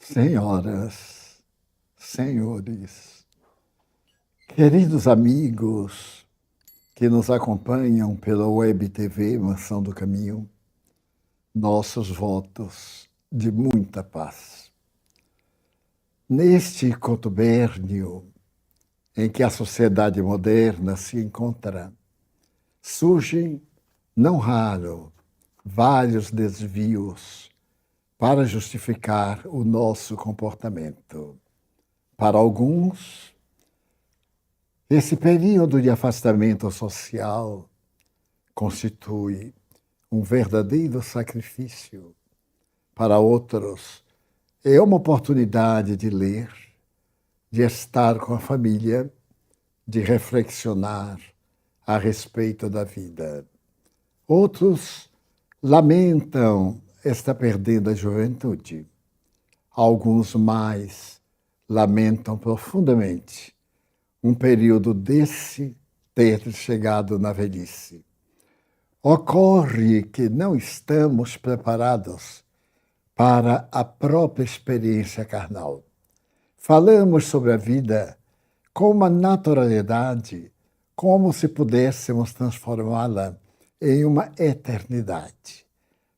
Senhoras, senhores, queridos amigos que nos acompanham pela Web TV Mansão do Caminho, nossos votos de muita paz. Neste contubérnio em que a sociedade moderna se encontra, surgem, não raro, vários desvios para justificar o nosso comportamento. Para alguns, esse período de afastamento social constitui um verdadeiro sacrifício. Para outros, é uma oportunidade de ler, de estar com a família, de reflexionar a respeito da vida. Outros lamentam estar perdendo a juventude. Alguns mais lamentam profundamente um período desse ter chegado na velhice. Ocorre que não estamos preparados para a própria experiência carnal. Falamos sobre a vida com uma naturalidade, como se pudéssemos transformá-la em uma eternidade.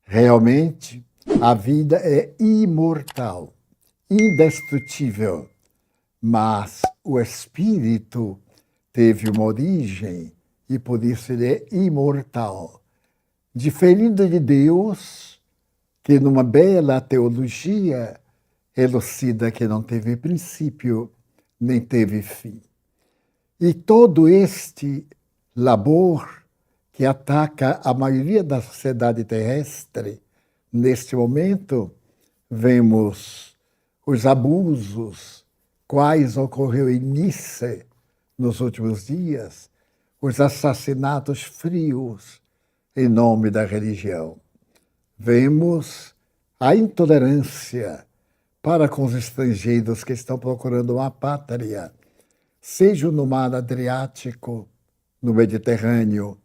Realmente, a vida é imortal, indestrutível, mas o espírito teve uma origem e por isso ele é imortal. Diferindo de Deus, que numa bela teologia elucida que não teve princípio nem teve fim. E todo este labor que ataca a maioria da sociedade terrestre, neste momento, vemos os abusos, quais ocorreu em Nice nos últimos dias, os assassinatos frios em nome da religião. Vemos a intolerância para com os estrangeiros que estão procurando uma pátria, seja no mar Adriático, no Mediterrâneo,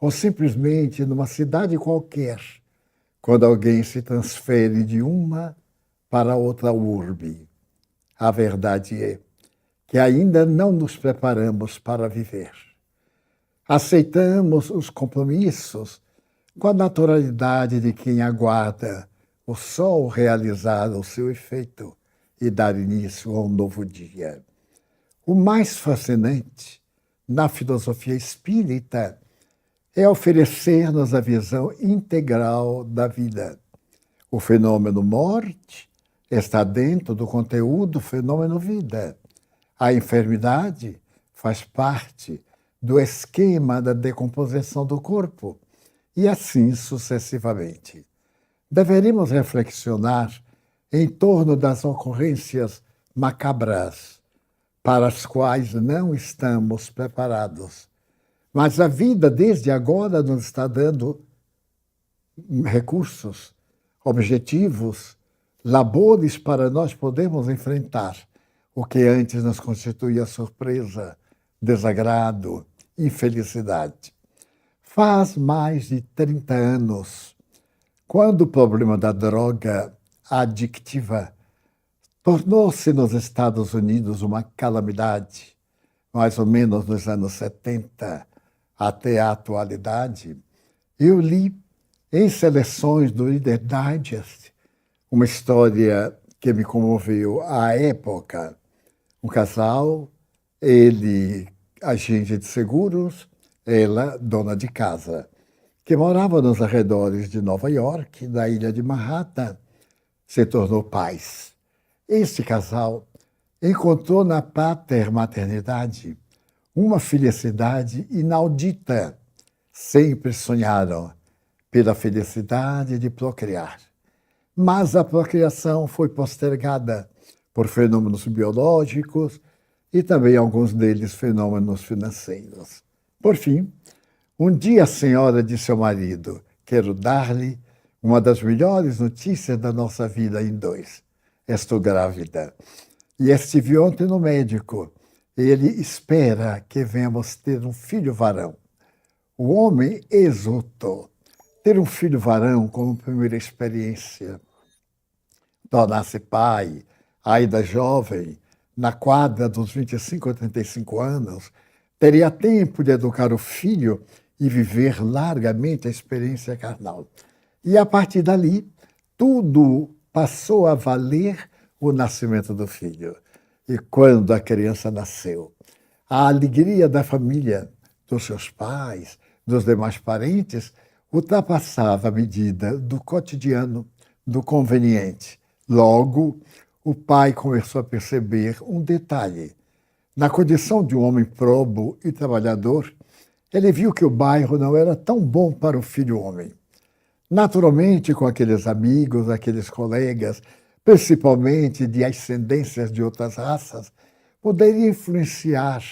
ou simplesmente numa cidade qualquer, quando alguém se transfere de uma para outra urbe. A verdade é que ainda não nos preparamos para viver. Aceitamos os compromissos com a naturalidade de quem aguarda o sol realizar o seu efeito e dar início a um novo dia. O mais fascinante na filosofia espírita é oferecer-nos a visão integral da vida. O fenômeno morte está dentro do conteúdo do fenômeno vida. A enfermidade faz parte do esquema da decomposição do corpo, e assim sucessivamente. Deveríamos reflexionar em torno das ocorrências macabras para as quais não estamos preparados. Mas a vida, desde agora, nos está dando recursos, objetivos, labores para nós podermos enfrentar o que antes nos constituía surpresa, desagrado, infelicidade. Faz mais de 30 anos, quando o problema da droga adictiva tornou-se nos Estados Unidos uma calamidade, mais ou menos nos anos 70, até a atualidade, eu li em seleções do Reader Digest uma história que me comoveu à época. Um casal, ele agente de seguros, ela dona de casa, que morava nos arredores de Nova York, da ilha de Manhattan, se tornou pais. Este casal encontrou na patermaternidade uma felicidade inaudita. Sempre sonharam pela felicidade de procriar. Mas a procriação foi postergada por fenômenos biológicos e também alguns deles fenômenos financeiros. Por fim, um dia a senhora disse ao marido: quero dar-lhe uma das melhores notícias da nossa vida em dois. Estou grávida. E estive ontem no médico. Ele espera que venhamos ter um filho varão. O homem exultou. Ter um filho varão como primeira experiência tornar-se pai, ainda jovem, na quadra dos 25 a 35 anos, teria tempo de educar o filho e viver largamente a experiência carnal. E a partir dali, tudo passou a valer o nascimento do filho. E quando a criança nasceu, a alegria da família, dos seus pais, dos demais parentes, ultrapassava a medida do cotidiano, do conveniente. Logo, o pai começou a perceber um detalhe. Na condição de um homem probo e trabalhador, ele viu que o bairro não era tão bom para o filho homem. Naturalmente, com aqueles amigos, aqueles colegas, principalmente de ascendências de outras raças, poderia influenciar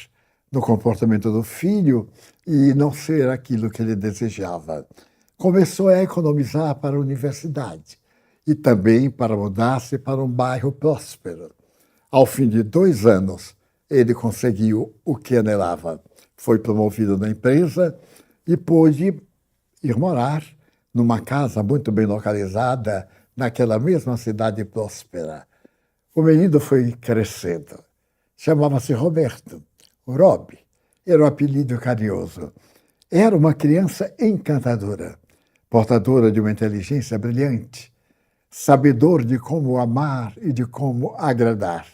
no comportamento do filho e não ser aquilo que ele desejava. Começou a economizar para a universidade e também para mudar-se para um bairro próspero. Ao fim de 2 anos, ele conseguiu o que anelava. Foi promovido na empresa e pôde ir morar numa casa muito bem localizada naquela mesma cidade próspera. O menino foi crescendo. Chamava-se Roberto. Rob era o apelido carinhoso. Era uma criança encantadora, portadora de uma inteligência brilhante, sabedor de como amar e de como agradar.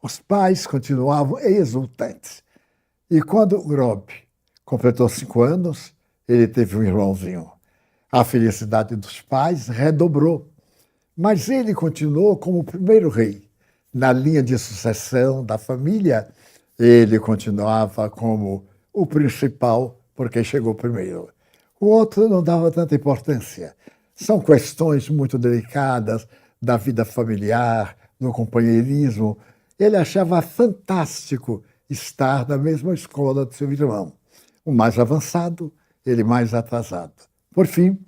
Os pais continuavam exultantes. E quando Rob completou 5 anos, ele teve um irmãozinho. A felicidade dos pais redobrou, mas ele continuou como o primeiro rei. Na linha de sucessão da família, ele continuava como o principal, porque chegou primeiro. O outro não dava tanta importância. São questões muito delicadas da vida familiar, do companheirismo. Ele achava fantástico estar na mesma escola do seu irmão. O mais avançado, ele mais atrasado. Por fim,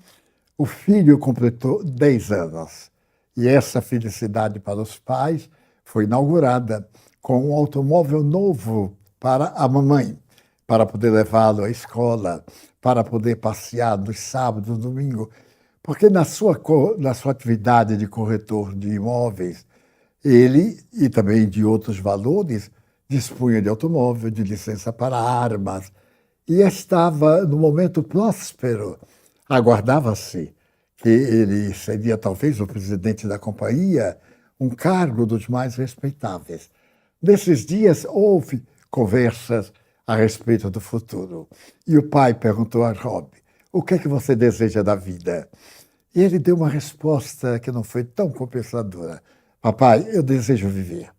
o filho completou 10 anos. E essa felicidade para os pais foi inaugurada com um automóvel novo para a mamãe, para poder levá-lo à escola, para poder passear nos sábados, no domingo, porque na sua atividade de corretor de imóveis, ele, e também de outros valores, dispunha de automóvel, de licença para armas, e estava no momento próspero. Aguardava-se que ele seria talvez o presidente da companhia, um cargo dos mais respeitáveis. Nesses dias houve conversas a respeito do futuro. E o pai perguntou a Rob, o que é que você deseja da vida? E ele deu uma resposta que não foi tão compensadora. Papai, eu desejo viver.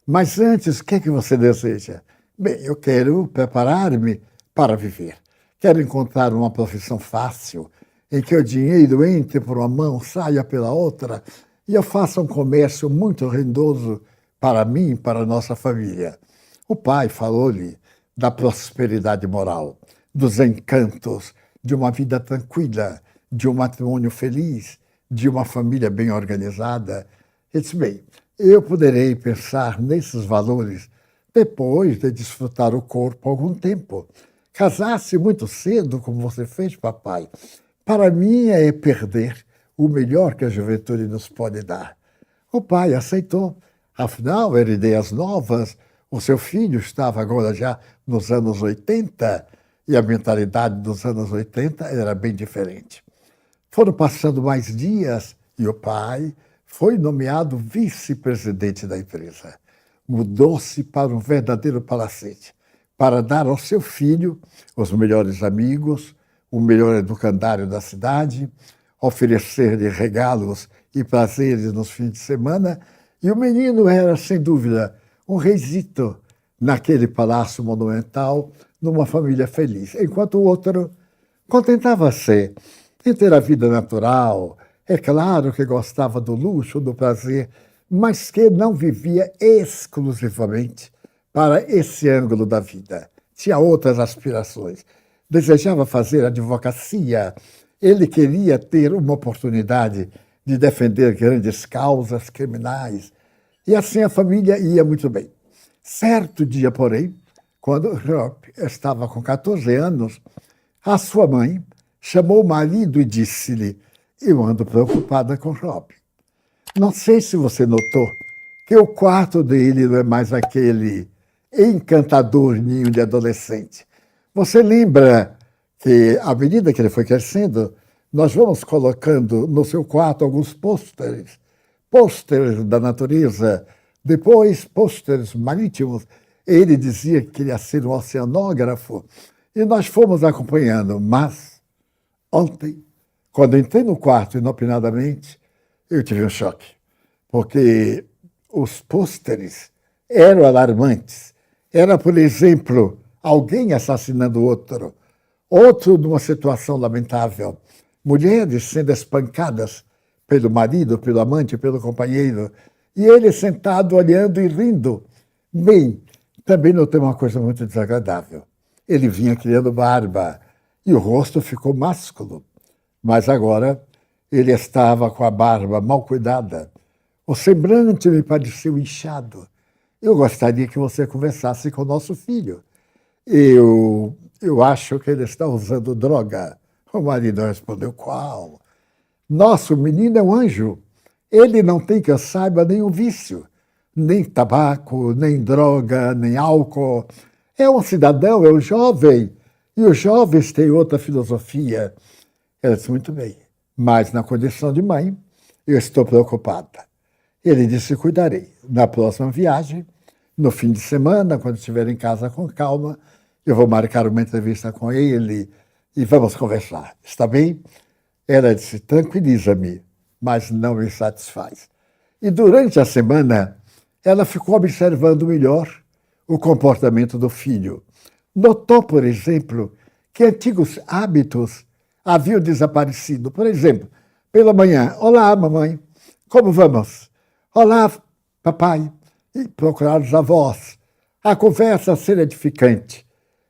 Mas antes, o que é que você deseja? Bem, eu quero preparar-me para viver. Quero encontrar uma profissão fácil, em que o dinheiro entre por uma mão, saia pela outra, e eu faça um comércio muito rendoso para mim e para a nossa família. O pai falou-lhe da prosperidade moral, dos encantos de uma vida tranquila, de um matrimônio feliz, de uma família bem organizada. Ele disse, bem, eu poderei pensar nesses valores depois de desfrutar o corpo algum tempo. Casar-se muito cedo, como você fez, papai, para mim é perder o melhor que a juventude nos pode dar. O pai aceitou. Afinal, eram ideias novas. O seu filho estava agora já nos anos 80 e a mentalidade dos anos 80 era bem diferente. Foram passando mais dias e o pai foi nomeado vice-presidente da empresa. Mudou-se para um verdadeiro palacete, para dar ao seu filho os melhores amigos, o melhor educandário da cidade, oferecer-lhe regalos e prazeres nos fins de semana, e o menino era, sem dúvida, um reisito naquele palácio monumental, numa família feliz, enquanto o outro contentava-se em ter a vida natural. É claro que gostava do luxo, do prazer, mas que não vivia exclusivamente para esse ângulo da vida. Tinha outras aspirações. Desejava fazer advocacia. Ele queria ter uma oportunidade de defender grandes causas criminais. E assim a família ia muito bem. Certo dia, porém, quando Rob estava com 14 anos, a sua mãe chamou o marido e disse-lhe, eu ando preocupada com Rob. Não sei se você notou que o quarto dele não é mais aquele encantador ninho de adolescente. Você lembra que, à medida que ele foi crescendo, nós vamos colocando no seu quarto alguns pôsteres da natureza, depois pôsteres marítimos. Ele dizia que queria ser um oceanógrafo e nós fomos acompanhando. Mas ontem, quando entrei no quarto inopinadamente, eu tive um choque, porque os pôsteres eram alarmantes. Era, por exemplo, alguém assassinando outro, outro numa situação lamentável, mulheres sendo espancadas pelo marido, pelo amante, pelo companheiro, e ele sentado olhando e rindo. Bem, também notei uma coisa muito desagradável. Ele vinha criando barba e o rosto ficou másculo, mas agora ele estava com a barba mal cuidada. O semblante me pareceu inchado. Eu gostaria que você conversasse com o nosso filho. Eu acho que ele está usando droga. O marido respondeu, qual? Nosso menino é um anjo. Ele não tem, que eu saiba, nenhum vício. Nem tabaco, nem droga, nem álcool. É um cidadão, é um jovem. E os jovens têm outra filosofia. Ela disse, muito bem. Mas na condição de mãe, eu estou preocupada. Ele disse, cuidarei. Na próxima viagem, no fim de semana, quando estiver em casa com calma, eu vou marcar uma entrevista com ele e vamos conversar. Está bem? Ela disse, tranquiliza-me, mas não me satisfaz. E durante a semana, ela ficou observando melhor o comportamento do filho. Notou, por exemplo, que antigos hábitos haviam desaparecido. Por exemplo, pela manhã, olá, mamãe, como vamos? Olá, papai. E procurar os avós. A conversa ser edificante.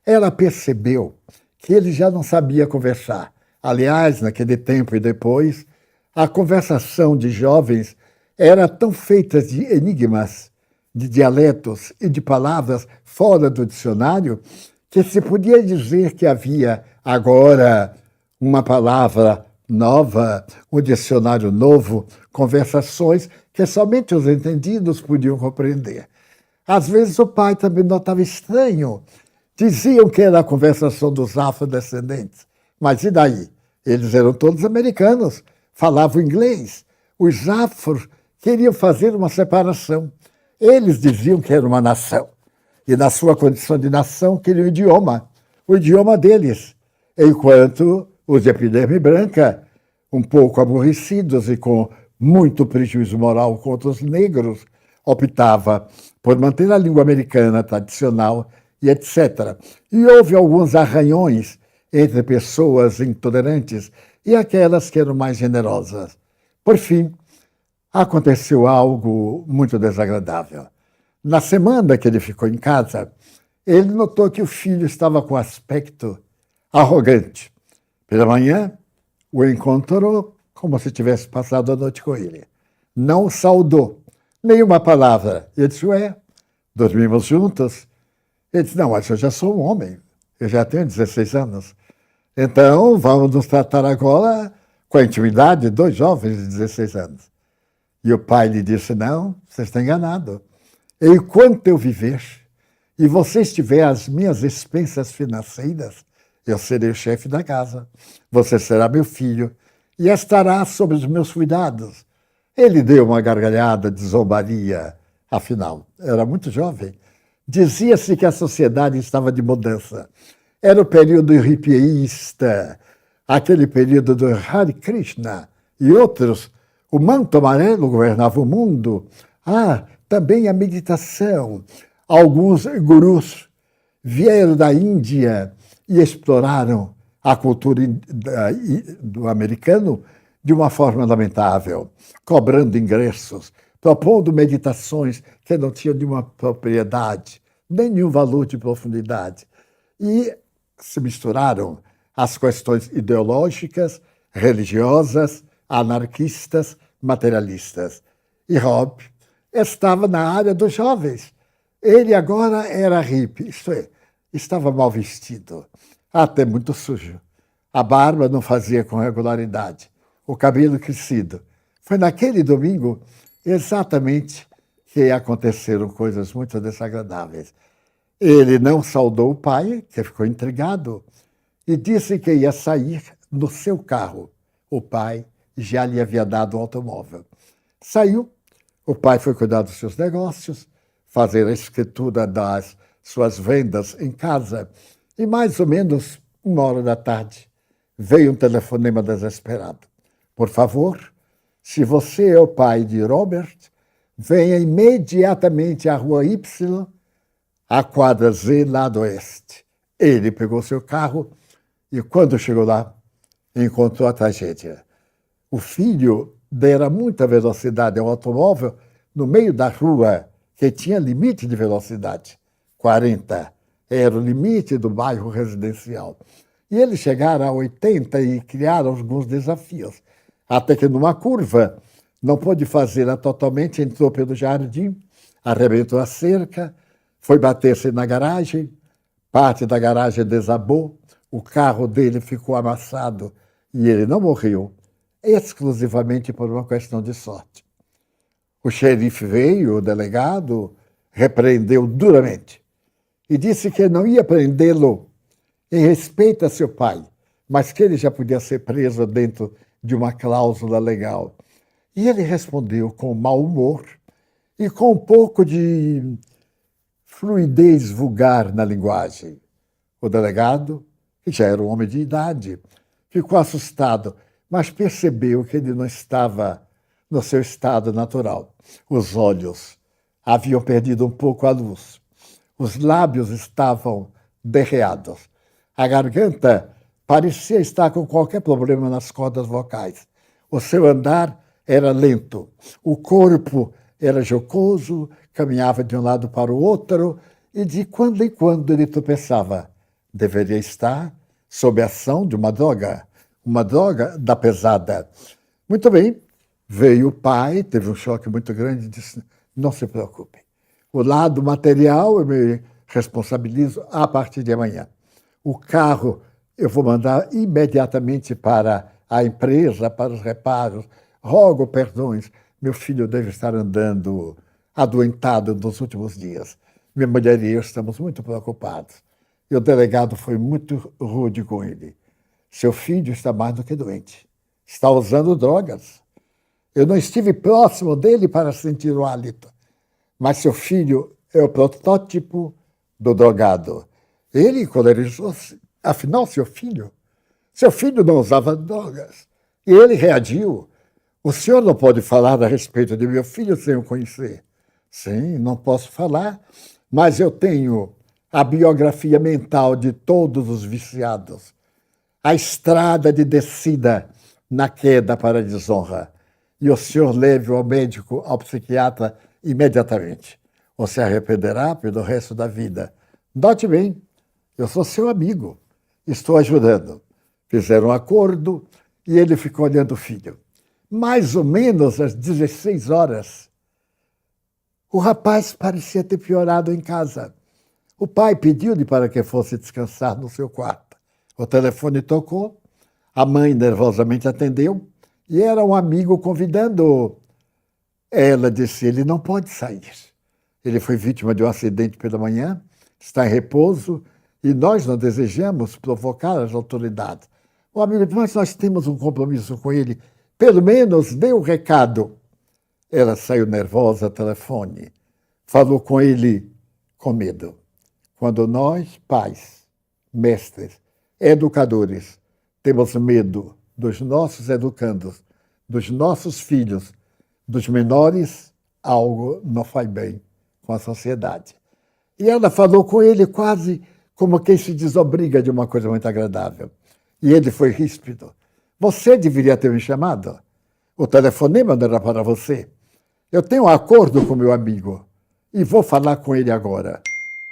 Ela percebeu que ele já não sabia conversar. Aliás, naquele tempo e depois, a conversação de jovens era tão feita de enigmas, de dialetos e de palavras fora do dicionário, que se podia dizer que havia agora uma palavra nova, um dicionário novo, conversações que somente os entendidos podiam compreender. Às vezes o pai também notava estranho. Diziam que era a conversação dos afrodescendentes. Mas e daí? Eles eram todos americanos, falavam inglês. Os afros queriam fazer uma separação. Eles diziam que era uma nação. E na sua condição de nação queriam o idioma deles. Enquanto os de epiderme branca, um pouco aborrecidos e com muito prejuízo moral contra os negros, optava por manter a língua americana tradicional e etc. E houve alguns arranhões entre pessoas intolerantes e aquelas que eram mais generosas. Por fim, aconteceu algo muito desagradável. Na semana que ele ficou em casa, ele notou que o filho estava com aspecto arrogante. Pela manhã, o encontrou como se tivesse passado a noite com ele. Não o saudou, nenhuma palavra. Ele disse, ué, dormimos juntos? Ele disse, não, mas eu já sou um homem, eu já tenho 16 anos. Então, vamos nos tratar agora com a intimidade de dois jovens de 16 anos. E o pai lhe disse, não, você está enganado. Enquanto eu viver e você estiver às minhas expensas financeiras, eu serei o chefe da casa. Você será meu filho e estará sob os meus cuidados. Ele deu uma gargalhada de zombaria. Afinal, era muito jovem. Dizia-se que a sociedade estava de mudança. Era o período hippieísta, aquele período do Hare Krishna e outros. O manto amarelo governava o mundo. Também a meditação. Alguns gurus vieram da Índia e exploraram a cultura do americano de uma forma lamentável, cobrando ingressos, propondo meditações que não tinham nenhuma propriedade, nem nenhum valor de profundidade. E se misturaram as questões ideológicas, religiosas, anarquistas, materialistas. E Rob estava na área dos jovens. Ele agora era hippie, isto é, estava mal vestido, até muito sujo. A barba não fazia com regularidade, o cabelo crescido. Foi naquele domingo exatamente que aconteceram coisas muito desagradáveis. Ele não saudou o pai, que ficou intrigado, e disse que ia sair no seu carro. O pai já lhe havia dado o automóvel. Saiu, o pai foi cuidar dos seus negócios, fazer a escritura das suas vendas em casa, e mais ou menos 1 hora da tarde veio um telefonema desesperado. Por favor, se você é o pai de Robert, venha imediatamente à rua Y, à quadra Z, lado oeste. Ele pegou seu carro e, quando chegou lá, encontrou a tragédia. O filho dera muita velocidade ao automóvel no meio da rua, que tinha limite de velocidade. 40 era o limite do bairro residencial. E eles chegaram a 80 e criaram alguns desafios. Até que, numa curva, não pôde fazê-la totalmente, entrou pelo jardim, arrebentou a cerca, foi bater-se na garagem, parte da garagem desabou, o carro dele ficou amassado e ele não morreu, exclusivamente por uma questão de sorte. O xerife veio, o delegado, repreendeu duramente e disse que não ia prendê-lo em respeito a seu pai, mas que ele já podia ser preso dentro de uma cláusula legal. E ele respondeu com mau humor e com um pouco de fluidez vulgar na linguagem. O delegado, que já era um homem de idade, ficou assustado, mas percebeu que ele não estava no seu estado natural. Os olhos haviam perdido um pouco a luz. Os lábios estavam derreados. A garganta parecia estar com qualquer problema nas cordas vocais. O seu andar era lento. O corpo era jocoso, caminhava de um lado para o outro e de quando em quando ele tropeçava. Deveria estar sob a ação de uma droga da pesada. Muito bem, veio o pai, teve um choque muito grande e disse, não se preocupe. O lado material eu me responsabilizo a partir de amanhã. O carro eu vou mandar imediatamente para a empresa, para os reparos. Rogo perdões, meu filho deve estar andando adoentado nos últimos dias. Minha mulher e eu estamos muito preocupados. E o delegado foi muito rude com ele. Seu filho está mais do que doente. Está usando drogas. Eu não estive próximo dele para sentir o hálito. Mas seu filho é o protótipo do drogado. Ele colerizou-se. Afinal, seu filho não usava drogas. E ele reagiu. O senhor não pode falar a respeito de meu filho sem o conhecer. Sim, não posso falar, mas eu tenho a biografia mental de todos os viciados. A estrada de descida na queda para a desonra. E o senhor leve ao médico, ao psiquiatra, imediatamente. Ou se arrependerá pelo resto da vida. Note bem, eu sou seu amigo. Estou ajudando. Fizeram um acordo e ele ficou olhando o filho. Mais ou menos às 16 horas, o rapaz parecia ter piorado em casa. O pai pediu-lhe para que fosse descansar no seu quarto. O telefone tocou, a mãe nervosamente atendeu e era um amigo convidando-o. Ela disse, ele não pode sair. Ele foi vítima de um acidente pela manhã, está em repouso e nós não desejamos provocar as autoridades. O amigo disse, mas nós temos um compromisso com ele. Pelo menos dê um recado. Ela saiu nervosa ao telefone. Falou com ele com medo. Quando nós, pais, mestres, educadores, temos medo dos nossos educandos, dos nossos filhos, dos menores, algo não faz bem com a sociedade. E ela falou com ele quase como quem se desobriga de uma coisa muito agradável. E ele foi ríspido. Você deveria ter me chamado. O telefonema não era para você. Eu tenho um acordo com meu amigo e vou falar com ele agora.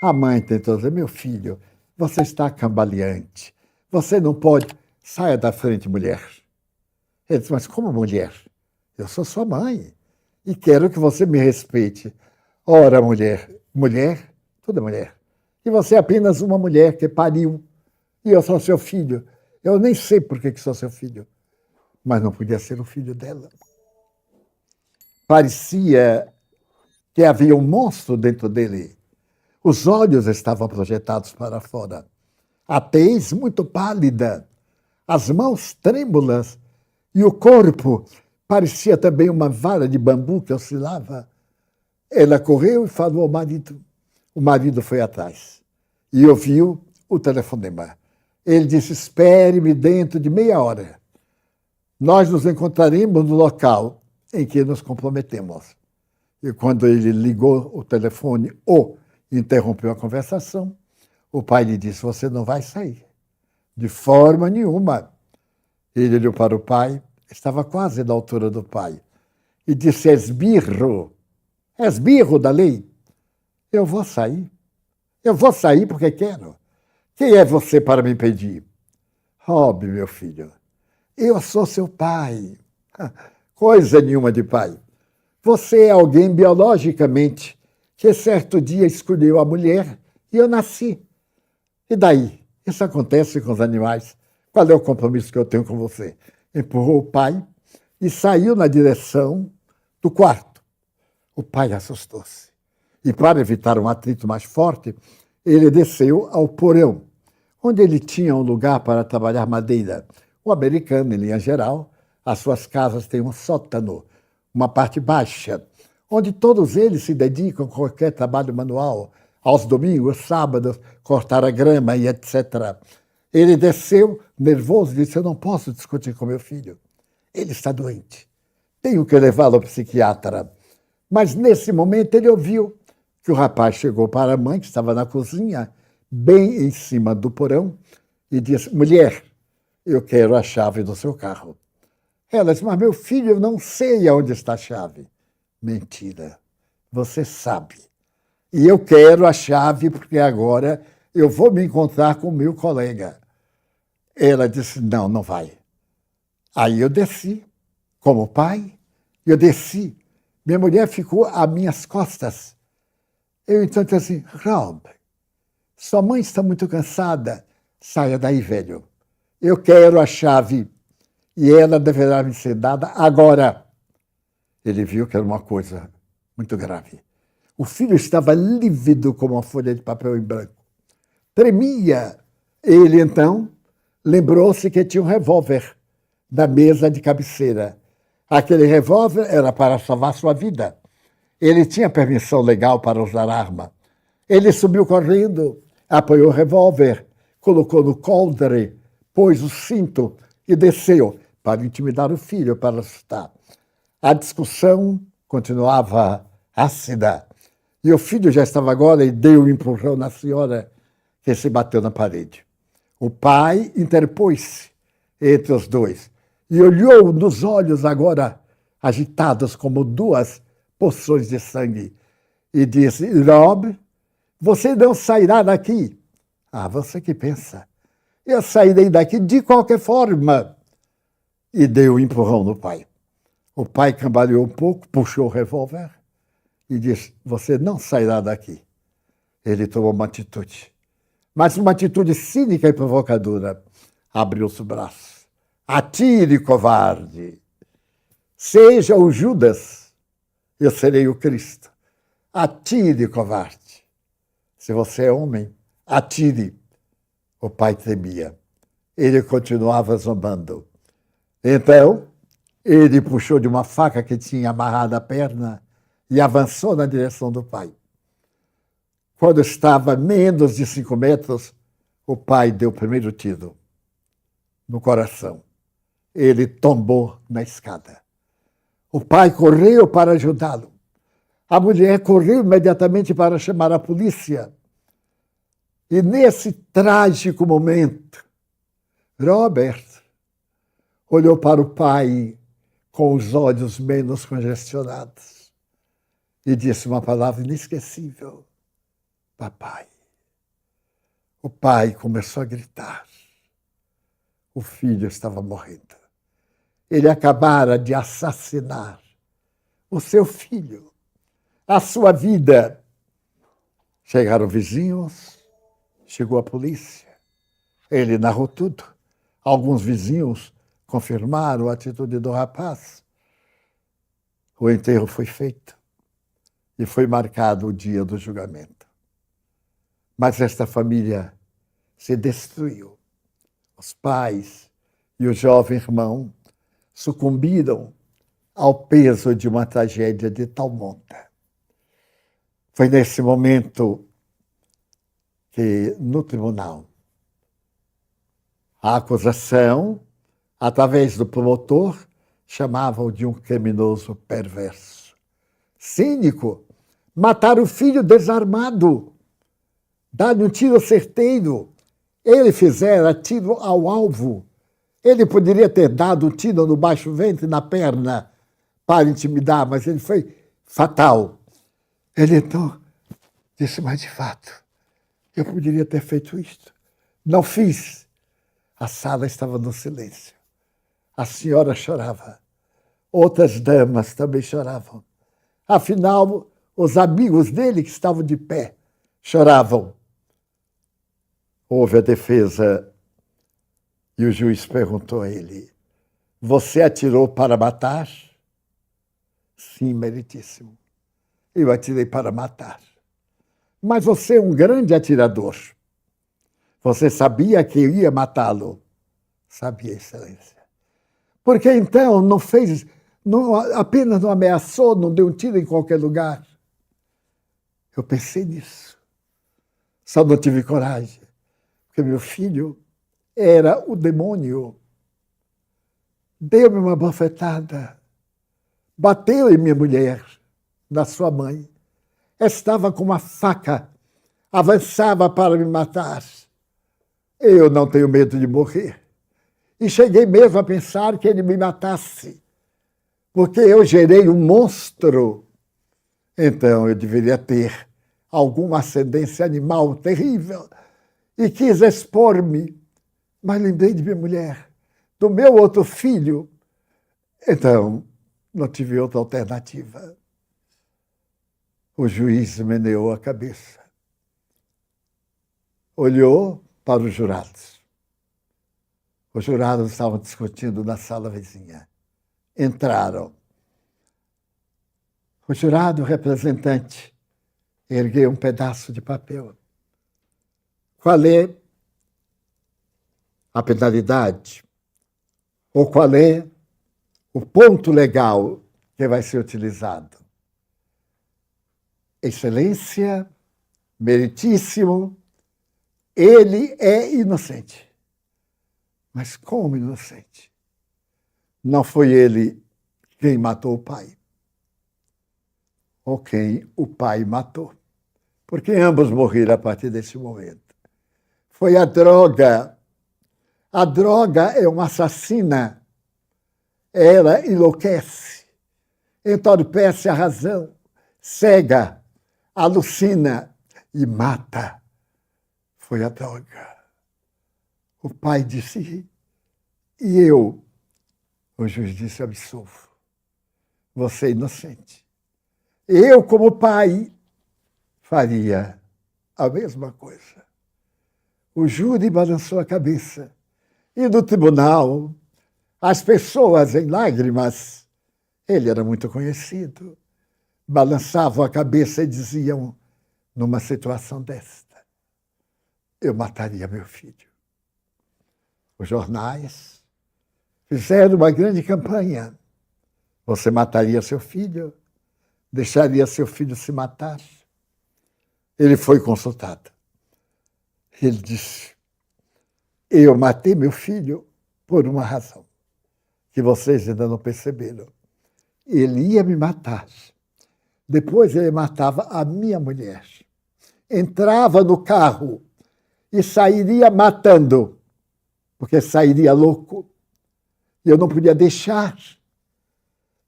A mãe tentou dizer, meu filho, você está cambaleante. Você não pode... Saia da frente, mulher. Ele disse, mas como mulher? Eu sou sua mãe e quero que você me respeite. Ora, mulher, tudo é mulher. E você é apenas uma mulher que pariu. E eu sou seu filho. Eu nem sei por que sou seu filho. Mas não podia ser o filho dela. Parecia que havia um monstro dentro dele. Os olhos estavam projetados para fora. A tez muito pálida, as mãos trêmulas e o corpo parecia também uma vara de bambu que oscilava. Ela correu e falou ao marido. O marido foi atrás e ouviu o telefonema. Ele disse: espere-me dentro de meia hora. Nós nos encontraremos no local em que nos comprometemos. E quando ele ligou o telefone ou interrompeu a conversação, o pai lhe disse: você não vai sair. De forma nenhuma. Ele olhou para o pai, estava quase na altura do pai, e disse: esbirro da lei. Eu vou sair porque quero. Quem é você para me impedir? Rob, meu filho, eu sou seu pai. Coisa nenhuma de pai. Você é alguém biologicamente que certo dia escolheu a mulher e eu nasci. E daí? Isso acontece com os animais. Qual é o compromisso que eu tenho com você? Empurrou o pai e saiu na direção do quarto. O pai assustou-se. E para evitar um atrito mais forte, ele desceu ao porão, onde ele tinha um lugar para trabalhar madeira. O americano, em linha geral, as suas casas têm um sótano, uma parte baixa, onde todos eles se dedicam a qualquer trabalho manual, aos domingos, sábados, cortar a grama e etc. Ele desceu, nervoso, e disse: eu não posso discutir com meu filho. Ele está doente. Tenho que levá-lo ao psiquiatra. Mas, nesse momento, ele ouviu que o rapaz chegou para a mãe, que estava na cozinha, bem em cima do porão, e disse: mulher, eu quero a chave do seu carro. Ela disse: mas, meu filho, eu não sei aonde está a chave. Mentira. Você sabe. E eu quero a chave porque agora eu vou me encontrar com o meu colega. Ela disse: não, não vai. Aí eu desci, como pai, eu desci. Minha mulher ficou às minhas costas. Eu então disse assim: Rob, sua mãe está muito cansada. Saia daí, velho. Eu quero a chave e ela deverá me ser dada agora. Ele viu que era uma coisa muito grave. O filho estava lívido como uma folha de papel em branco. Tremia. Ele, então, lembrou-se que tinha um revólver na mesa de cabeceira. Aquele revólver era para salvar sua vida. Ele tinha permissão legal para usar arma. Ele subiu correndo, apoiou o revólver, colocou no coldre, pôs o cinto e desceu para intimidar o filho, para assustar. A discussão continuava ácida. E o filho já estava agora e deu um empurrão na senhora, que se bateu na parede. O pai interpôs-se entre os dois e olhou nos olhos agora agitados como duas poções de sangue e disse: Rob, você não sairá daqui. Ah, você que pensa. Eu sairei daqui de qualquer forma. E deu um empurrão no pai. O pai cambaleou um pouco, puxou o revólver e disse: você não sairá daqui. Ele tomou uma atitude, mas uma atitude cínica e provocadora. Abriu os braços. Atire, covarde. Seja o Judas, eu serei o Cristo. Atire, covarde. Se você é homem, atire. O pai tremia. Ele continuava zombando. Então, ele puxou de uma faca que tinha amarrado a perna e avançou na direção do pai. Quando estava a menos de 5 metros, o pai deu o primeiro tiro no coração. Ele tombou na escada. O pai correu para ajudá-lo. A mulher correu imediatamente para chamar a polícia. E nesse trágico momento, Robert olhou para o pai com os olhos menos congestionados e disse uma palavra inesquecível: papai. O pai começou a gritar. O filho estava morrendo. Ele acabara de assassinar o seu filho, a sua vida. Chegaram vizinhos, chegou a polícia. Ele narrou tudo. Alguns vizinhos confirmaram a atitude do rapaz. O enterro foi feito e foi marcado o dia do julgamento. Mas esta família se destruiu. Os pais e o jovem irmão sucumbiram ao peso de uma tragédia de tal monta. Foi nesse momento que, no tribunal, a acusação, através do promotor, chamava-o de um criminoso perverso. Cínico, matar o filho desarmado, dar-lhe um tiro certeiro. Ele fizera tiro ao alvo. Ele poderia ter dado um tiro no baixo ventre, na perna, para intimidar, mas ele foi fatal. Ele então disse, mas de fato, eu poderia ter feito isto. Não fiz. A sala estava no silêncio. A senhora chorava. Outras damas também choravam. Afinal, os amigos dele que estavam de pé choravam. Houve a defesa e o juiz perguntou a ele, você atirou para matar? Sim, meritíssimo. Eu atirei para matar. Mas você é um grande atirador. Você sabia que eu ia matá-lo? Sabia, excelência. Porque então não fez, apenas não ameaçou, não deu um tiro em qualquer lugar. Eu pensei nisso. Só não tive coragem. Porque meu filho era o demônio. Deu-me uma bofetada. Bateu em minha mulher, na sua mãe. Estava com uma faca. Avançava para me matar. Eu não tenho medo de morrer. E cheguei mesmo a pensar que ele me matasse, porque eu gerei um monstro. Então eu deveria ter alguma ascendência animal terrível e quis expor-me, mas lembrei de minha mulher, do meu outro filho. Então não tive outra alternativa. O juiz meneou a cabeça, olhou para os jurados. Os jurados estavam discutindo na sala vizinha. Entraram. O jurado representante ergueu um pedaço de papel. Qual é a penalidade? Ou qual é o ponto legal que vai ser utilizado? Excelência, meritíssimo, ele é inocente. Mas como inocente? Não foi ele quem matou o pai. Ou quem o pai matou. Porque ambos morreram a partir desse momento. Foi a droga. A droga é uma assassina. Ela enlouquece, entorpece a razão, cega, alucina e mata. Foi a droga. O pai disse, e eu? O juiz disse, absolvo. Você é inocente. Eu, como pai, faria a mesma coisa. O júri balançou a cabeça. E no tribunal, as pessoas em lágrimas, ele era muito conhecido, balançavam a cabeça e diziam, numa situação desta, eu mataria meu filho. Os jornais fizeram uma grande campanha. Você mataria seu filho? Deixaria seu filho se matar? Ele foi consultado. Ele disse, eu matei meu filho por uma razão, que vocês ainda não perceberam. Ele ia me matar. Depois ele matava a minha mulher. Entrava no carro e sairia matando, porque sairia louco. E eu não podia deixar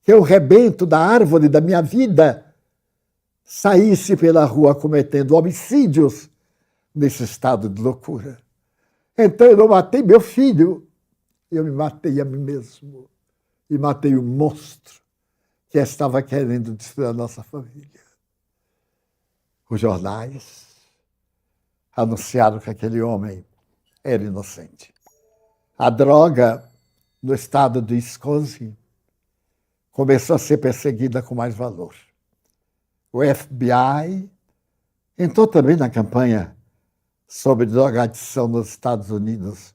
que o rebento da árvore da minha vida saísse pela rua cometendo homicídios nesse estado de loucura. Então eu não matei meu filho, eu me matei a mim mesmo. E matei o monstro que estava querendo destruir a nossa família. Os jornais anunciaram que aquele homem era inocente. A droga, no estado de Wisconsin, começou a ser perseguida com mais valor. O FBI entrou também na campanha sobre drogadição nos Estados Unidos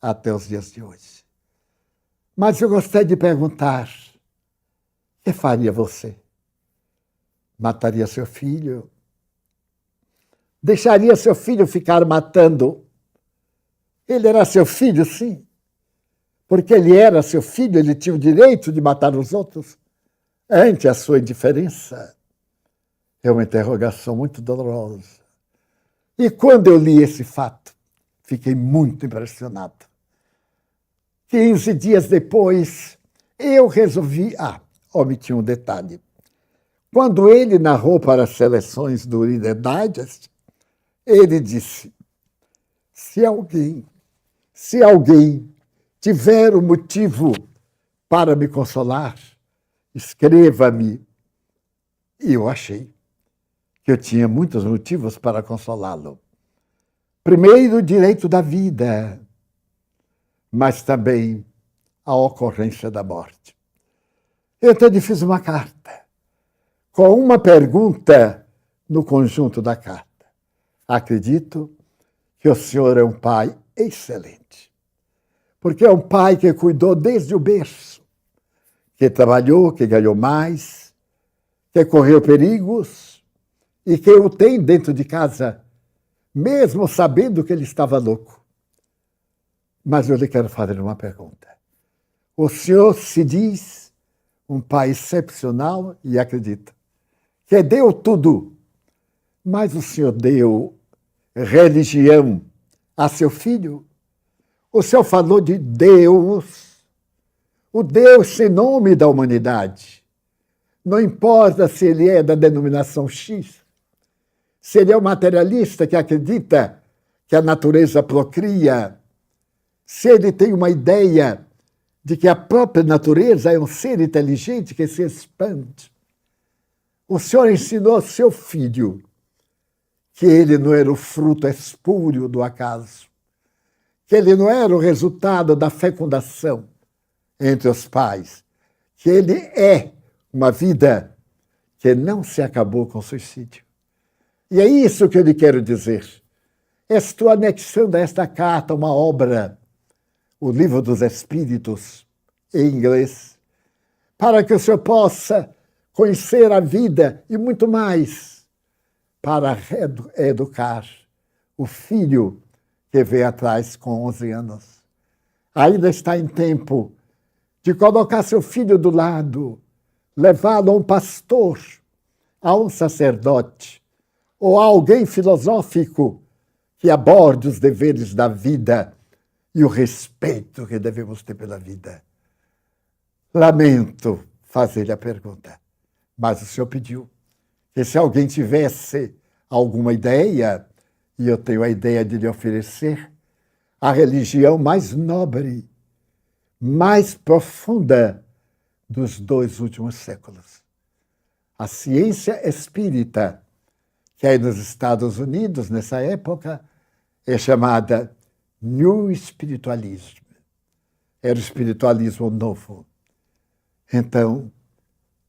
até os dias de hoje. Mas eu gostaria de perguntar, o que faria você? Mataria seu filho? Deixaria seu filho ficar matando? Ele era seu filho, sim. Porque ele era seu filho, ele tinha o direito de matar os outros ante a sua indiferença. É uma interrogação muito dolorosa. E quando eu li esse fato, fiquei muito impressionado. 15 dias depois, eu resolvi... omiti um detalhe. Quando ele narrou para as seleções do Reader Digest, ele disse, se alguém tiver um motivo para me consolar, escreva-me. E eu achei que eu tinha muitos motivos para consolá-lo. Primeiro, o direito da vida, mas também a ocorrência da morte. Então, eu fiz uma carta, com uma pergunta no conjunto da carta. Acredito que o senhor é um pai excelente, porque é um pai que cuidou desde o berço, que trabalhou, que ganhou mais, que correu perigos e que o tem dentro de casa, mesmo sabendo que ele estava louco. Mas eu lhe quero fazer uma pergunta. O senhor se diz um pai excepcional e acredita que deu tudo, mas o senhor deu religião a seu filho? O senhor falou de Deus, o Deus sem nome da humanidade. Não importa se ele é da denominação X, se ele é um materialista que acredita que a natureza procria, se ele tem uma ideia de que a própria natureza é um ser inteligente que se expande. O senhor ensinou ao seu filho que ele não era o fruto espúrio do acaso, que ele não era o resultado da fecundação entre os pais, que ele é uma vida que não se acabou com suicídio. E é isso que eu lhe quero dizer. Estou anexando a esta carta uma obra, o Livro dos Espíritos, em inglês, para que o senhor possa conhecer a vida e muito mais, para educar o filho que veio atrás com 11 anos. Ainda está em tempo de colocar seu filho do lado, levá-lo a um pastor, a um sacerdote, ou a alguém filosófico que aborde os deveres da vida e o respeito que devemos ter pela vida. Lamento fazer-lhe a pergunta, mas o senhor pediu que se alguém tivesse alguma ideia, e eu tenho a ideia de lhe oferecer, a religião mais nobre, mais profunda dos 2 últimos séculos. A ciência espírita, que aí nos Estados Unidos, nessa época, é chamada New Spiritualism. Era o espiritualismo novo. Então,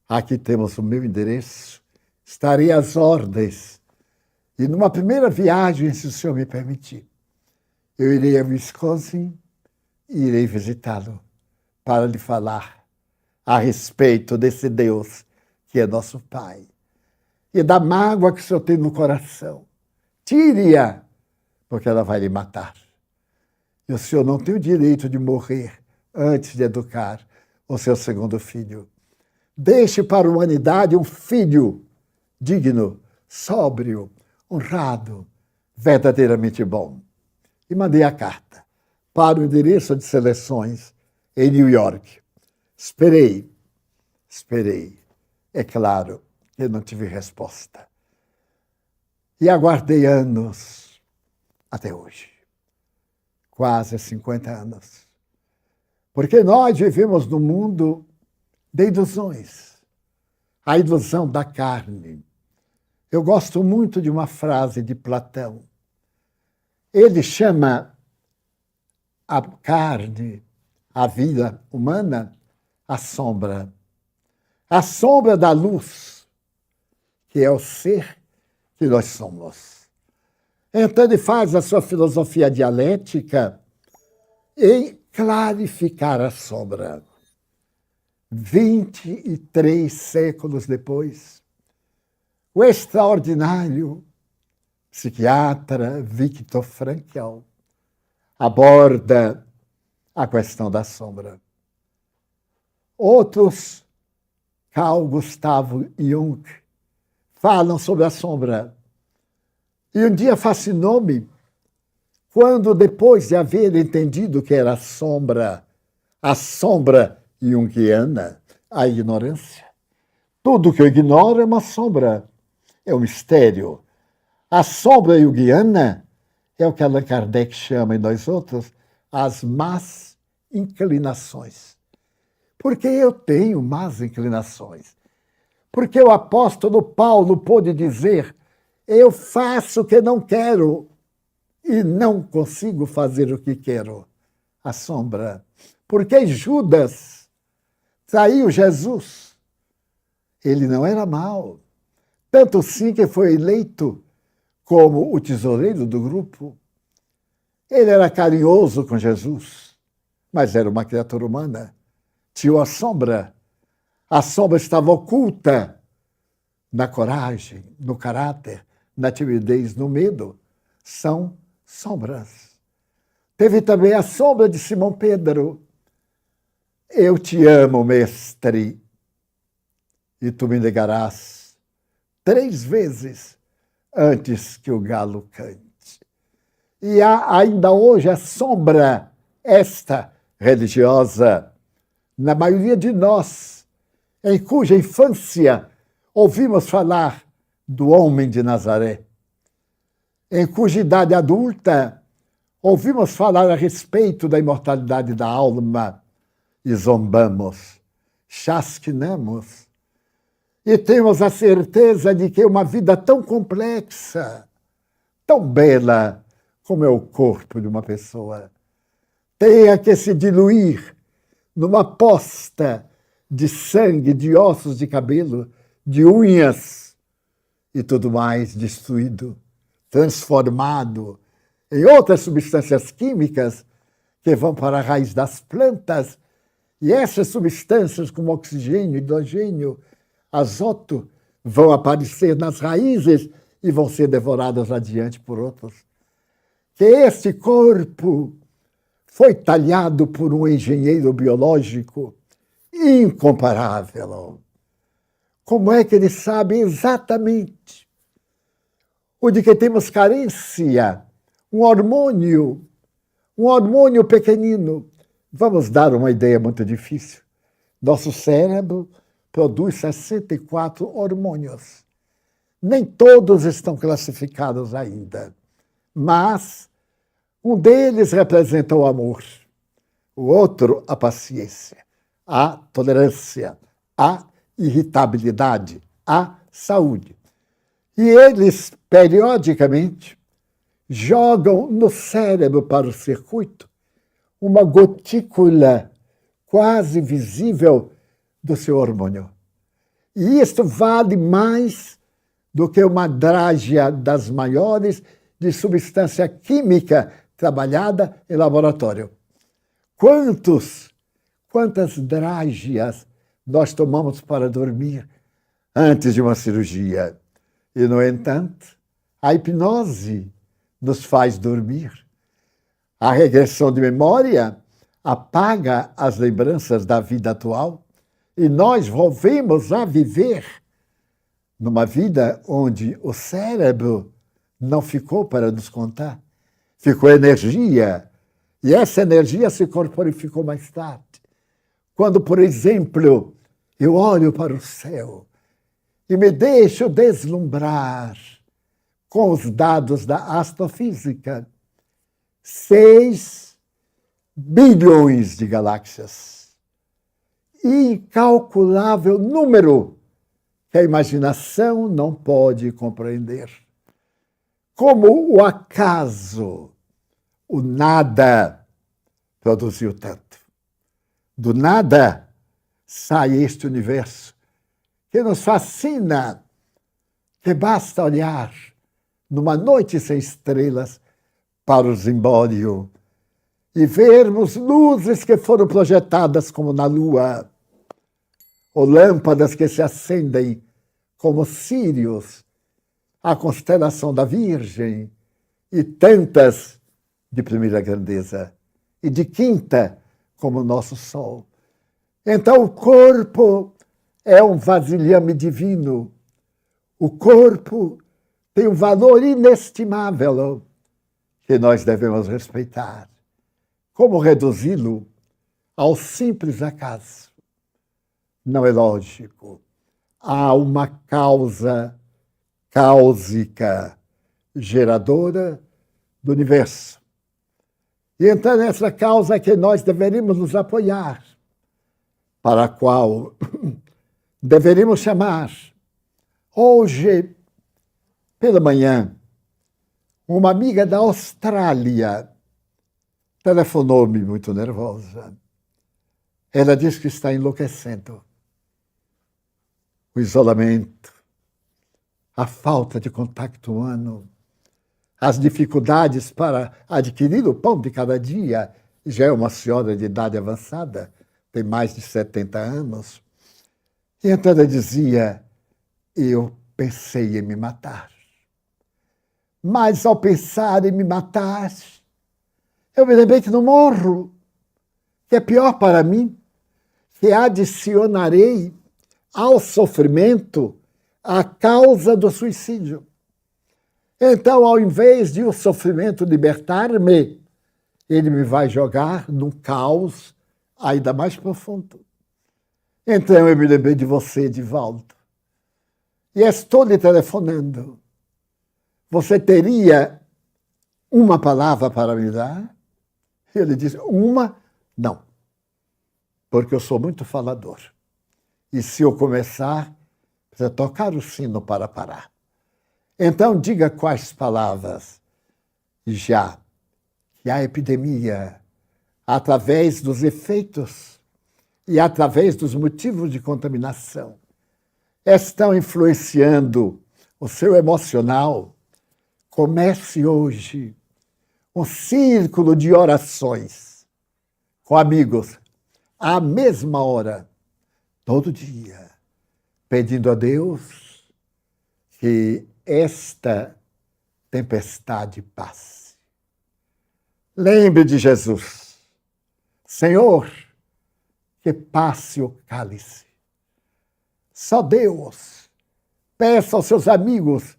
aqui temos o meu endereço, estarei às ordens. E numa primeira viagem, se o senhor me permitir, eu irei a Wisconsin e irei visitá-lo para lhe falar a respeito desse Deus que é nosso Pai. E da mágoa que o senhor tem no coração. Tire-a, porque ela vai lhe matar. E o senhor não tem o direito de morrer antes de educar o seu segundo filho. Deixe para a humanidade um filho digno, sóbrio, honrado, verdadeiramente bom. E mandei a carta para o endereço de seleções em New York. Esperei. É claro, eu não tive resposta. E aguardei anos, até hoje. Quase 50 anos. Porque nós vivemos num mundo de ilusões. A ilusão da carne. Eu gosto muito de uma frase de Platão. Ele chama a carne, a vida humana, a sombra. a sombra da luz, que é o ser que nós somos. Então ele faz a sua filosofia dialética em clarificar a sombra. 23 séculos depois, o extraordinário psiquiatra Viktor Frankl aborda a questão da sombra. Outros, Carl Gustav Jung, falam sobre a sombra. E um dia fascinou-me quando, depois de haver entendido que era a sombra junguiana, a ignorância. Tudo que eu ignoro é uma sombra, é um mistério. A sombra junguiana é o que Allan Kardec chama, e nós outros, as más inclinações. Porque eu tenho más inclinações. Porque o apóstolo Paulo pôde dizer: eu faço o que não quero e não consigo fazer o que quero. A sombra. Porque Judas traiu Jesus. Ele não era mau. Tanto sim que foi eleito como o tesoureiro do grupo. Ele era carinhoso com Jesus, mas era uma criatura humana. Tinha a sombra. A sombra estava oculta na coragem, no caráter, na timidez, no medo. São sombras. Teve também a sombra de Simão Pedro. Eu te amo, mestre, e tu me negarás 3 vezes antes que o galo cante. E há ainda hoje a sombra, esta religiosa, na maioria de nós, em cuja infância ouvimos falar do homem de Nazaré, em cuja idade adulta ouvimos falar a respeito da imortalidade da alma e zombamos, chasquinamos, e temos a certeza de que uma vida tão complexa, tão bela como é o corpo de uma pessoa, tenha que se diluir numa posta de sangue, de ossos, de cabelo, de unhas e tudo mais destruído, transformado em outras substâncias químicas que vão para a raiz das plantas, e essas substâncias como oxigênio, hidrogênio, azoto, vão aparecer nas raízes e vão ser devoradas adiante por outros. Que este corpo foi talhado por um engenheiro biológico incomparável. Como é que ele sabe exatamente o de que temos carência? Um hormônio pequenino. Vamos dar uma ideia muito difícil. Nosso cérebro produz 64 hormônios. Nem todos estão classificados ainda, mas um deles representa o amor, o outro a paciência, a tolerância, a irritabilidade, a saúde. E eles, periodicamente, jogam no cérebro para o circuito uma gotícula quase visível do seu hormônio. E isto vale mais do que uma drágia das maiores de substância química trabalhada em laboratório. Quantas drágias nós tomamos para dormir antes de uma cirurgia? E, no entanto, a hipnose nos faz dormir. A regressão de memória apaga as lembranças da vida atual e nós volvemos a viver numa vida onde o cérebro não ficou para nos contar, ficou energia, e essa energia se corporificou mais tarde. Quando, por exemplo, eu olho para o céu e me deixo deslumbrar com os dados da astrofísica, 6 bilhões de galáxias. Incalculável número que a imaginação não pode compreender. Como o acaso, o nada, produziu tanto. Do nada sai este universo que nos fascina, que basta olhar numa noite sem estrelas para o zimbório e vermos luzes que foram projetadas como na lua, ou lâmpadas que se acendem como círios, a constelação da Virgem, e tantas de primeira grandeza, e de quinta, como o nosso Sol. Então o corpo é um vasilhame divino. O corpo tem um valor inestimável que nós devemos respeitar. Como reduzi-lo ao simples acaso? Não é lógico. Há uma causa cáusica, geradora do universo. E então nessa causa é que nós deveríamos nos apoiar, para a qual deveríamos chamar. Hoje, pela manhã, uma amiga da Austrália telefonou-me muito nervosa. Ela disse que está enlouquecendo. O isolamento, a falta de contato humano, as dificuldades para adquirir o pão de cada dia. Já é uma senhora de idade avançada, tem mais de 70 anos. E então ela dizia, eu pensei em me matar. Mas ao pensar em me matar, eu me lembrei que não morro, que é pior para mim, que adicionarei ao sofrimento a causa do suicídio. Então, ao invés de o sofrimento libertar-me, ele me vai jogar num caos ainda mais profundo. Então, eu me lembrei de você, Divaldo, e estou lhe telefonando. Você teria uma palavra para me dar? Ele disse, uma? Não, porque eu sou muito falador. E se eu começar, precisa tocar o sino para parar. Então, diga quais palavras. Já que a epidemia, através dos efeitos e através dos motivos de contaminação, estão influenciando o seu emocional, comece hoje um círculo de orações com amigos, à mesma hora, todo dia, pedindo a Deus que esta tempestade passe. Lembre de Jesus. Senhor, que passe o cálice. Só Deus. Peça aos seus amigos,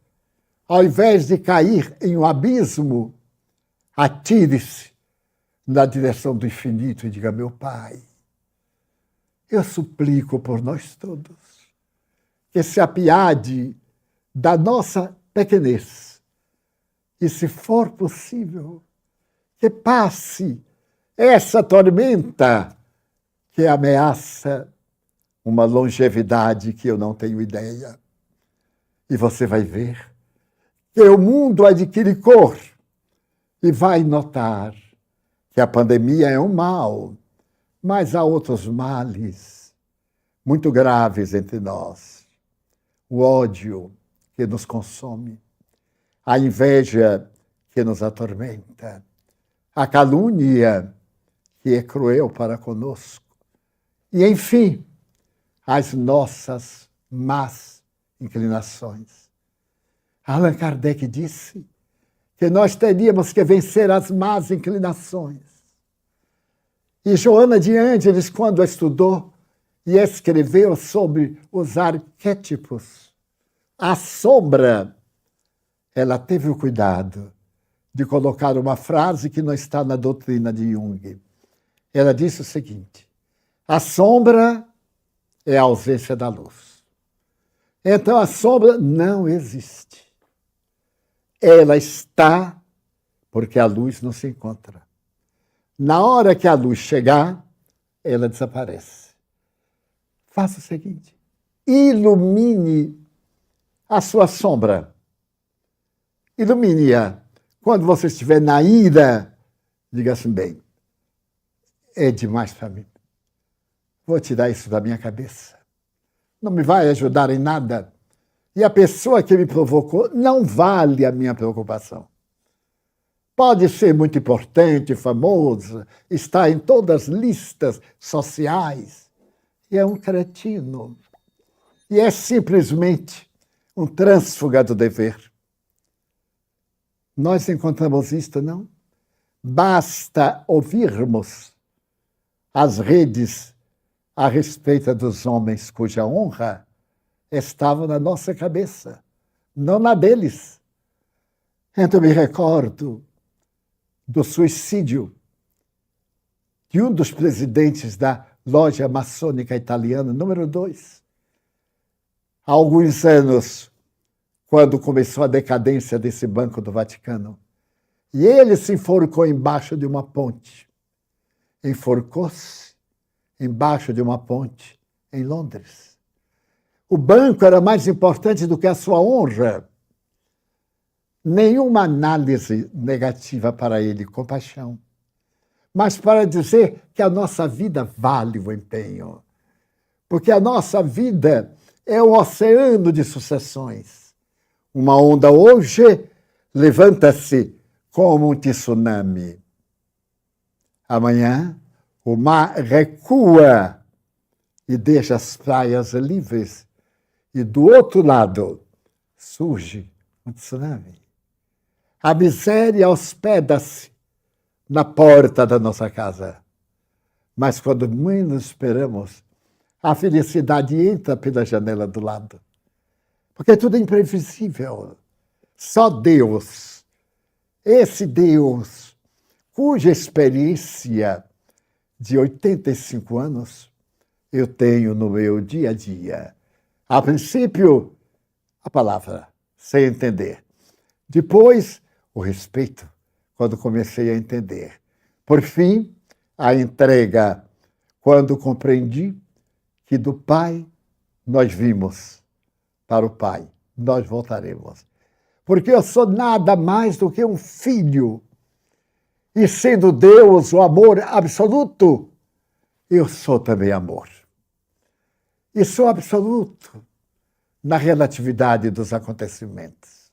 ao invés de cair em um abismo, atire-se na direção do infinito e diga, meu Pai, eu suplico por nós todos que se apiade da nossa pequenez e, se for possível, que passe essa tormenta que ameaça uma longevidade que eu não tenho ideia. E você vai ver que o mundo adquire cor e vai notar que a pandemia é um mal, mas há outros males muito graves entre nós. O ódio que nos consome, a inveja que nos atormenta, a calúnia que é cruel para conosco e, enfim, as nossas más inclinações. Allan Kardec disse que nós teríamos que vencer as más inclinações. E Joana de Ângeles, quando estudou e escreveu sobre os arquétipos, a sombra, ela teve o cuidado de colocar uma frase que não está na doutrina de Jung. Ela disse o seguinte, a sombra é a ausência da luz. Então a sombra não existe. Ela está porque a luz não se encontra. Na hora que a luz chegar, ela desaparece. Faça o seguinte, ilumine a sua sombra. Ilumine-a. Quando você estiver na ira, diga assim, bem, é demais para mim. Vou tirar isso da minha cabeça. não me vai ajudar em nada. E a pessoa que me provocou não vale a minha preocupação. Pode ser muito importante, famoso, está em todas as listas sociais. E é um cretino. E é simplesmente um trânsfuga do dever. Nós encontramos isto, não? Basta ouvirmos as redes a respeito dos homens cuja honra estava na nossa cabeça, não na deles. Então me recordo do suicídio de um dos presidentes da loja maçônica italiana, número 2. Há alguns anos, quando começou a decadência desse Banco do Vaticano, e ele se enforcou embaixo de uma ponte. Enforcou-se embaixo de uma ponte em Londres. O banco era mais importante do que a sua honra. Nenhuma análise negativa para ele, compaixão. Mas para dizer que a nossa vida vale o empenho. Porque a nossa vida é um oceano de sucessões. Uma onda hoje levanta-se como um tsunami. Amanhã, o mar recua e deixa as praias livres. E do outro lado surge um tsunami. A miséria hospeda-se na porta da nossa casa. Mas quando menos esperamos, a felicidade entra pela janela do lado. Porque tudo é imprevisível. Só Deus, esse Deus, cuja experiência de 85 anos eu tenho no meu dia a dia. A princípio, a palavra, sem entender. Depois, o respeito, quando comecei a entender. Por fim, a entrega, quando compreendi que do Pai nós vimos para o Pai, nós voltaremos. Porque eu sou nada mais do que um filho. E sendo Deus o amor absoluto, eu sou também amor. E sou absoluto na relatividade dos acontecimentos.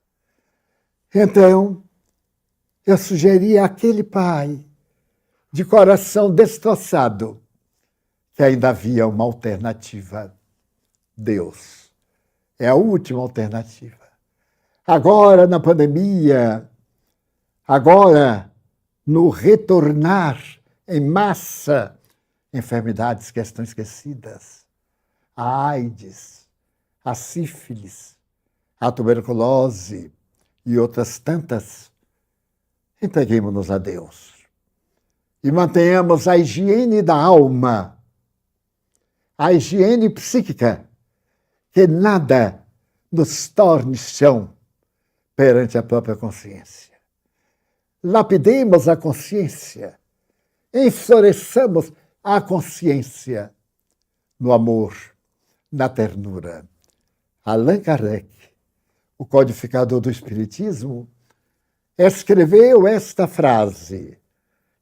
Então, eu sugeri àquele pai de coração destroçado que ainda havia uma alternativa. Deus é a última alternativa. Agora, na pandemia, agora, no retornar em massa, enfermidades que estão esquecidas, a AIDS, a sífilis, a tuberculose e outras tantas, entreguemos-nos a Deus e mantenhamos a higiene da alma, a higiene psíquica, que nada nos torne chão perante a própria consciência. Lapidemos a consciência, enfloresçamos a consciência no amor, na ternura. Allan Kardec, o codificador do Espiritismo, escreveu esta frase,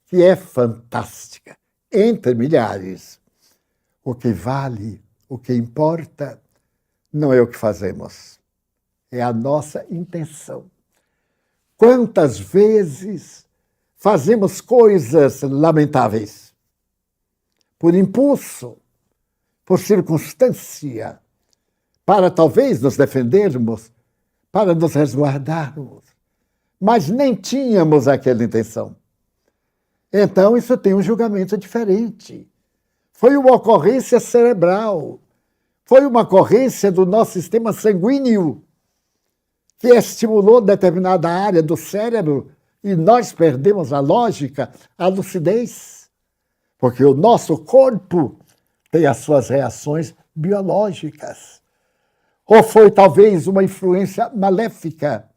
que é fantástica, entre milhares. O que vale, o que importa, não é o que fazemos, é a nossa intenção. Quantas vezes fazemos coisas lamentáveis, por impulso, por circunstância, para talvez nos defendermos, para nos resguardarmos, mas nem tínhamos aquela intenção. Então, isso tem um julgamento diferente. Foi uma ocorrência cerebral, foi uma ocorrência do nosso sistema sanguíneo, que estimulou determinada área do cérebro e nós perdemos a lógica, a lucidez, porque o nosso corpo tem as suas reações biológicas. Ou foi talvez uma influência maléfica.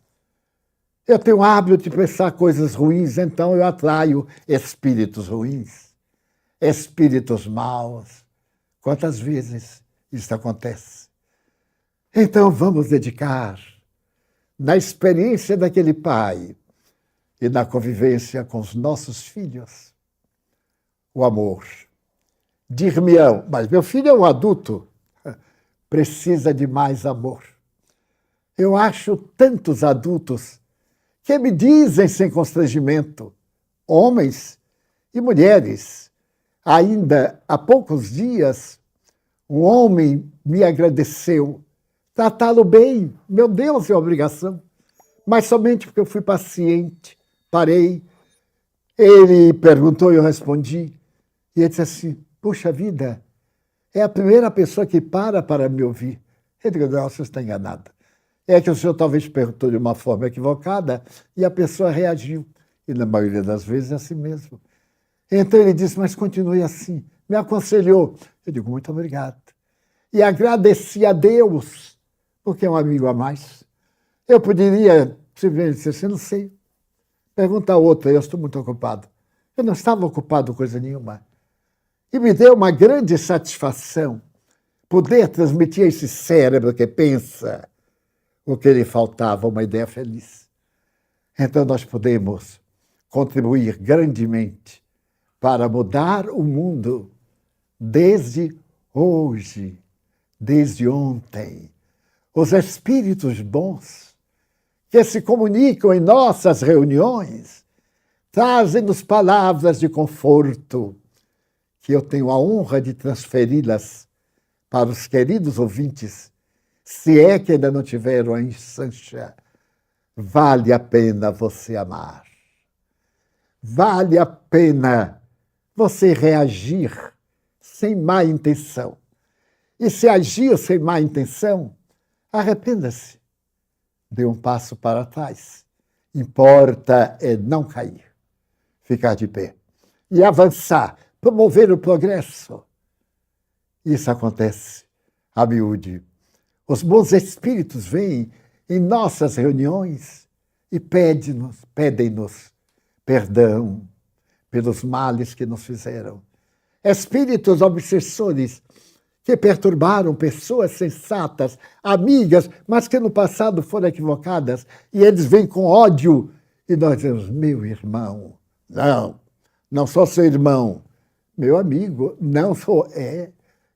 Eu tenho o hábito de pensar coisas ruins, então eu atraio espíritos ruins, espíritos maus. Quantas vezes isso acontece? Então vamos dedicar na experiência daquele pai e na convivência com os nossos filhos o amor. Dir-me-ão, mas meu filho é um adulto. precisa de mais amor. Eu acho tantos adultos que me dizem sem constrangimento, homens e mulheres. Ainda há poucos dias, um homem me agradeceu. Tratá-lo bem, meu Deus, é obrigação. Mas somente porque eu fui paciente, parei. Ele perguntou e eu respondi. E ele disse assim, puxa vida, é a primeira pessoa que para me ouvir. Eu digo, não, você está enganada. É que o senhor talvez perguntou de uma forma equivocada e a pessoa reagiu. E na maioria das vezes é assim mesmo. Então ele disse, mas continue assim. Me aconselhou. Eu digo, muito obrigado. E agradeci a Deus, porque é um amigo a mais. Eu poderia simplesmente dizer assim, não sei. Pergunta a outra, eu estou muito ocupado. Eu não estava ocupado com coisa nenhuma. E me deu uma grande satisfação poder transmitir a esse cérebro que pensa o que lhe faltava, uma ideia feliz. Então nós podemos contribuir grandemente para mudar o mundo desde hoje, desde ontem. Os espíritos bons que se comunicam em nossas reuniões trazem-nos palavras de conforto que eu tenho a honra de transferi-las para os queridos ouvintes, se é que ainda não tiveram a Sancha. Vale a pena você amar. Vale a pena você reagir sem má intenção. E se agir sem má intenção, arrependa-se. Dê um passo para trás. Importa é não cair, ficar de pé e avançar, promover o progresso. Isso acontece a miúde. Os bons espíritos vêm em nossas reuniões e pedem-nos perdão pelos males que nos fizeram. Espíritos obsessores que perturbaram pessoas sensatas, amigas, mas que no passado foram equivocadas, e eles vêm com ódio, e nós dizemos, meu irmão, não sou seu irmão, meu amigo, não sou,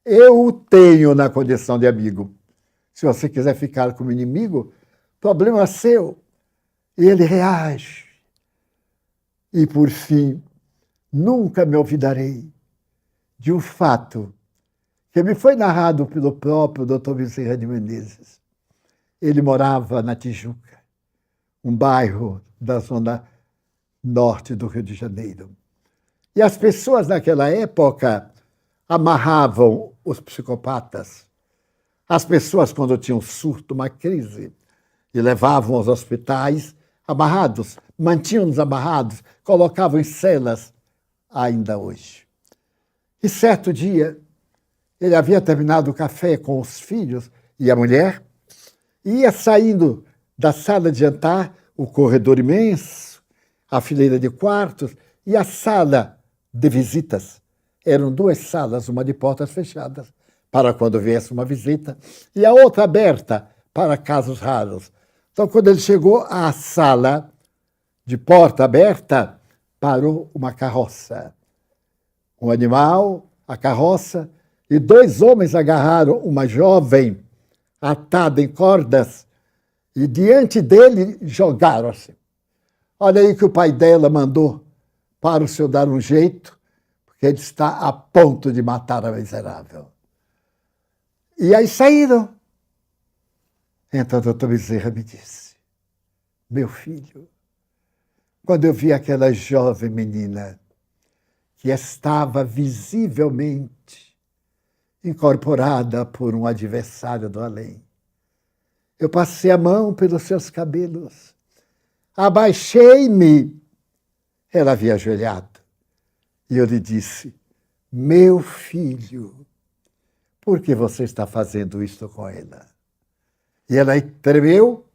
eu o tenho na condição de amigo. Se você quiser ficar como inimigo, problema é seu. E ele reage. E, por fim, nunca me olvidarei de um fato que me foi narrado pelo próprio Dr. Bezerra de Menezes. Ele morava na Tijuca, um bairro da zona norte do Rio de Janeiro. E as pessoas naquela época amarravam os psicopatas. As pessoas, quando tinham surto, uma crise, e levavam aos hospitais amarrados, mantinham-nos amarrados, colocavam em celas, ainda hoje. E certo dia, ele havia terminado o café com os filhos e a mulher, e ia saindo da sala de jantar, o corredor imenso, a fileira de quartos e a sala de visitas. Eram duas salas, uma de portas fechadas, para quando viesse uma visita, e a outra aberta para casos raros. Então, quando ele chegou à sala de porta aberta, parou uma carroça. Um animal, a carroça, e dois homens agarraram uma jovem atada em cordas e diante dele jogaram assim. Olha aí que o pai dela mandou para o senhor dar um jeito, porque ele está a ponto de matar a miserável. E aí saíram. Então o doutor Bezerra me disse, meu filho, quando eu vi aquela jovem menina que estava visivelmente incorporada por um adversário do além, eu passei a mão pelos seus cabelos, abaixei-me, ela havia ajoelhado, e eu lhe disse, meu filho, por que você está fazendo isto com ela? E ela tremeu,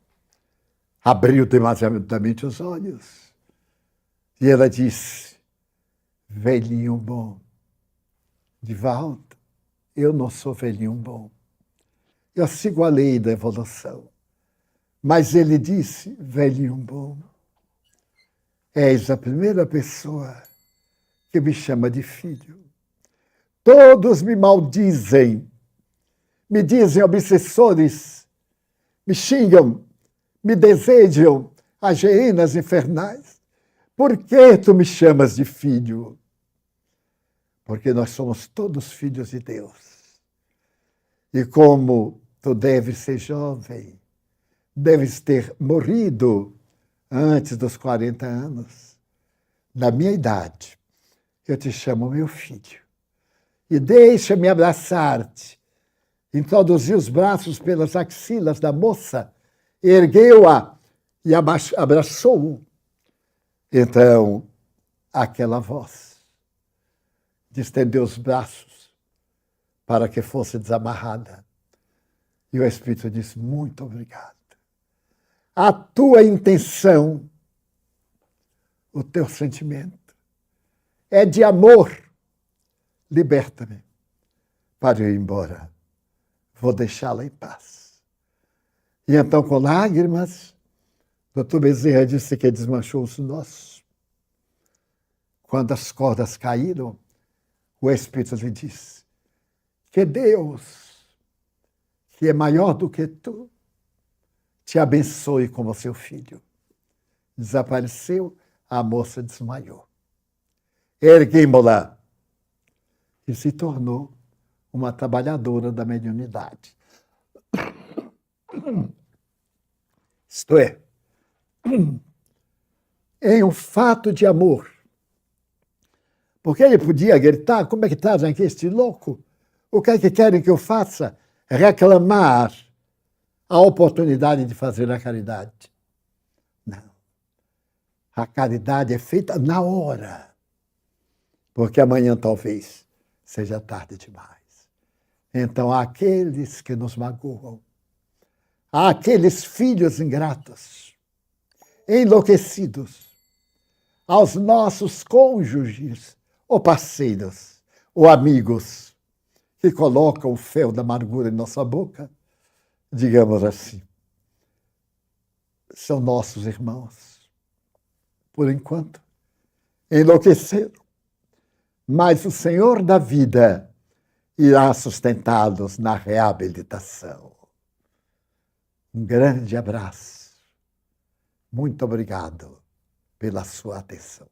abriu demasiadamente os olhos, e ela disse, velhinho bom, Divaldo, eu não sou velhinho bom. Eu sigo a lei da evolução. Mas ele disse, velhinho bom, és a primeira pessoa que me chama de filho. Todos me maldizem, me dizem obsessores, me xingam, me desejam as hienas infernais. Por que tu me chamas de filho? Porque nós somos todos filhos de Deus. E como tu deves ser jovem, deves ter morrido antes dos 40 anos, na minha idade, eu te chamo meu filho. E deixa-me abraçar-te. Introduziu os braços pelas axilas da moça, ergueu-a e abraçou-o. Então, aquela voz estendeu os braços para que fosse desamarrada. E o Espírito disse, muito obrigado. A tua intenção, o teu sentimento, é de amor. Liberta-me para eu ir embora. Vou deixá-la em paz. E então, com lágrimas, Dr. Bezerra disse que desmanchou os nós. Quando as cordas caíram, o Espírito lhe disse que Deus, que é maior do que tu, te abençoe como seu filho. Desapareceu, a moça desmaiou. Erguemos-la e se tornou uma trabalhadora da mediunidade. Isto é, em um fato de amor. Porque ele podia gritar, como é que trazem aqui este louco? O que é que querem que eu faça? Reclamar a oportunidade de fazer a caridade. Não. A caridade é feita na hora. Porque amanhã talvez seja tarde demais. Então, aqueles que nos magoam, àqueles filhos ingratos, enlouquecidos, aos nossos cônjuges, ou parceiros, ou amigos, que colocam o fel da amargura em nossa boca, digamos assim, são nossos irmãos. Por enquanto, enlouqueceram. Mas o Senhor da vida irá sustentá-los na reabilitação. Um grande abraço. Muito obrigado pela sua atenção.